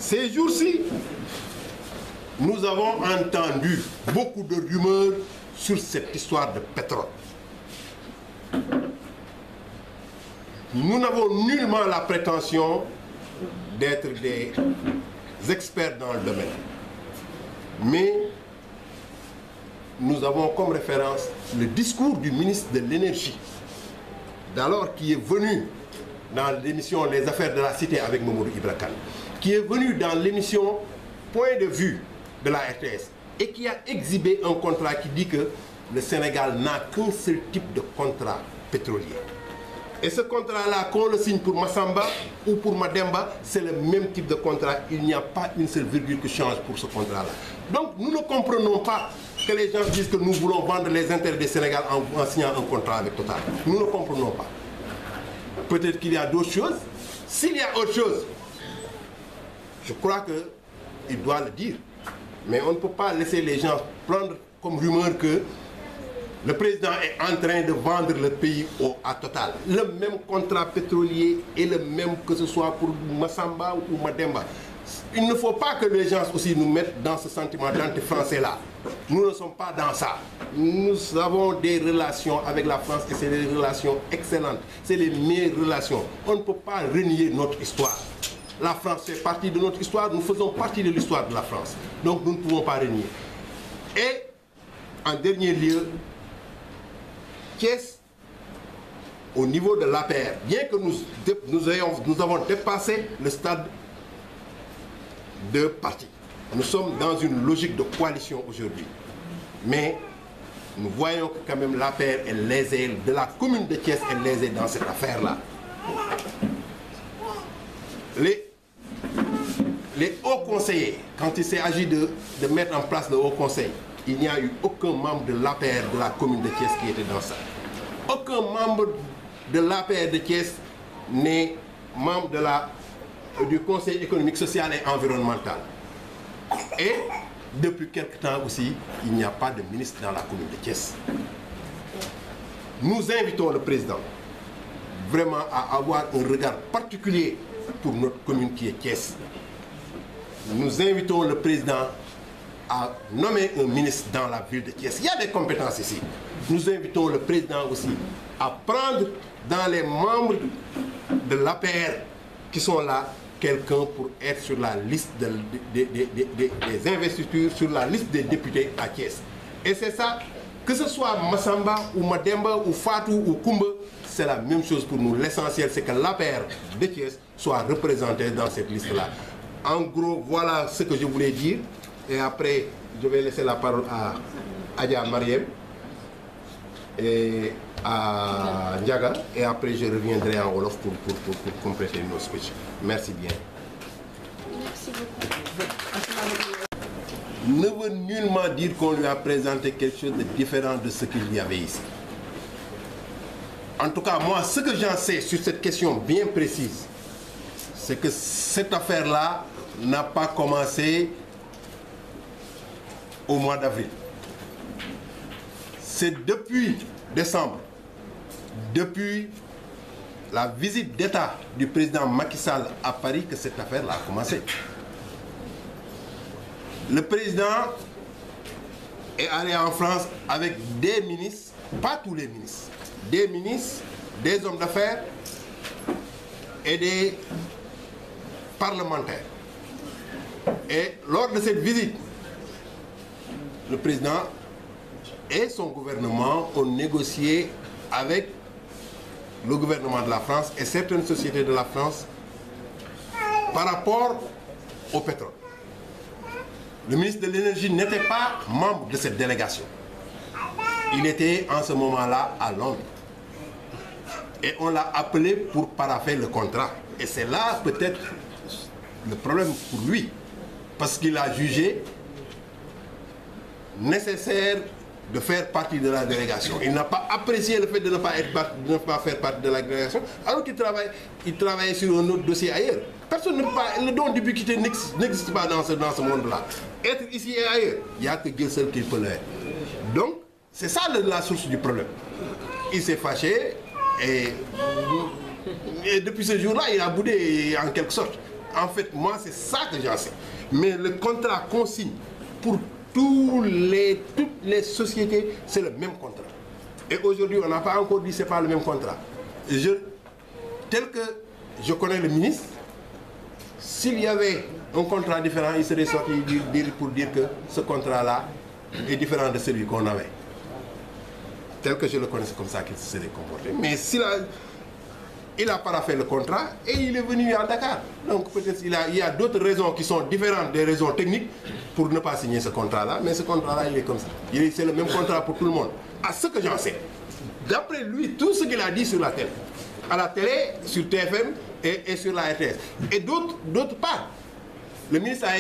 Ces jours-ci, nous avons entendu beaucoup de rumeurs sur cette histoire de pétrole. Nous n'avons nullement la prétention d'être des experts dans le domaine. Mais nous avons comme référence le discours du ministre de l'Énergie, d'alors qui est venu dans l'émission Les Affaires de la Cité avec Mamadou Ibra Kane, qui est venu dans l'émission Point de vue de la RTS et qui a exhibé un contrat qui dit que le Sénégal n'a qu'un seul type de contrat pétrolier. Et ce contrat-là, qu'on le signe pour Massamba ou pour Mademba, c'est le même type de contrat. Il n'y a pas une seule virgule qui change pour ce contrat-là. Donc nous ne comprenons pas que les gens disent que nous voulons vendre les intérêts du Sénégal en signant un contrat avec Total. Nous ne comprenons pas. Peut-être qu'il y a d'autres choses. S'il y a autre chose, je crois qu'il doit le dire. Mais on ne peut pas laisser les gens prendre comme rumeur que le président est en train de vendre le pays à Total. Le même contrat pétrolier est le même que ce soit pour Massamba ou Mademba. Il ne faut pas que les gens aussi nous mettent dans ce sentiment d'anti-français-là. Nous ne sommes pas dans ça. Nous avons des relations avec la France et c'est des relations excellentes. C'est les meilleures relations. On ne peut pas renier notre histoire. La France fait partie de notre histoire, nous faisons partie de l'histoire de la France. Donc nous ne pouvons pas renier. Et en dernier lieu, Thiès, au niveau de l'APR, bien que nous avons dépassé le stade de parti. Nous sommes dans une logique de coalition aujourd'hui. Mais nous voyons que quand même l'APR est lésée, de la commune de Thiès est lésée dans cette affaire-là. Les hauts conseillers, quand il s'est agi de mettre en place le haut conseil, il n'y a eu aucun membre de l'APR de la commune de Thiès qui était dans ça. Aucun membre de l'APR de Thiès n'est membre du Conseil économique, social et environnemental. Et depuis quelque temps aussi, il n'y a pas de ministre dans la commune de Thiès. Nous invitons le président vraiment à avoir un regard particulier pour notre commune qui est Thiès. Nous invitons le président à nommer un ministre dans la ville de Thiès. Il y a des compétences ici. Nous invitons le président aussi à prendre dans les membres de l'APR qui sont là quelqu'un pour être sur la liste des investitures, sur la liste des députés à Thiès. Et c'est ça, que ce soit Massamba ou Mademba ou Fatou ou Koumba, c'est la même chose pour nous. L'essentiel, c'est que l'APR de Thiès soit représentée dans cette liste-là. En gros, voilà ce que je voulais dire. Et après, je vais laisser la parole à Adja Mariem et à Ndiaga. Et après, je reviendrai en Wolof pour compléter nos speeches. Merci bien. Merci beaucoup. Ne veut nullement dire qu'on lui a présenté quelque chose de différent de ce qu'il y avait ici. En tout cas, moi, ce que j'en sais sur cette question bien précise, c'est que cette affaire-là n'a pas commencé au mois d'avril. C'est depuis décembre, depuis la visite d'État du président Macky Sall à Paris que cette affaire-là a commencé. Le président est allé en France avec des ministres, pas tous les ministres, des ministres, des hommes d'affaires et des parlementaires. Et lors de cette visite, le président et son gouvernement ont négocié avec le gouvernement de la France et certaines sociétés de la France par rapport au pétrole. Le ministre de l'Énergie n'était pas membre de cette délégation. Il était en ce moment-là à Londres. Et on l'a appelé pour parapher le contrat. Et c'est là peut-être le problème pour lui. Parce qu'il a jugé nécessaire de faire partie de la délégation. Il n'a pas apprécié le fait de ne pas faire partie de la délégation, alors qu'il travaillait sur un autre dossier ailleurs. Personne ne peut pas, le don d'ubiquité n'existe pas dans ce monde-là. Être ici et ailleurs, il n'y a que Dieu seul qui peut l'être. Donc, c'est ça la source du problème. Il s'est fâché et depuis ce jour-là, il a boudé en quelque sorte. En fait, moi, c'est ça que j'en sais. Mais le contrat consigne pour toutes les sociétés, c'est le même contrat. Et aujourd'hui, on n'a pas encore dit que ce n'est pas le même contrat. Tel que je connais le ministre, s'il y avait un contrat différent, il serait sorti pour dire que ce contrat-là est différent de celui qu'on avait. Tel que je le connais, c'est comme ça qu'il se serait comporté. Mais il n'a pas fait le contrat et il est venu à Dakar. Donc peut-être il y a d'autres raisons qui sont différentes des raisons techniques pour ne pas signer ce contrat-là. Mais ce contrat-là, il est comme ça. C'est le même contrat pour tout le monde. À ce que j'en sais. D'après lui, tout ce qu'il a dit sur la télé, à la télé, sur TFM et sur la RTS. Et d'autres pas. Le ministre a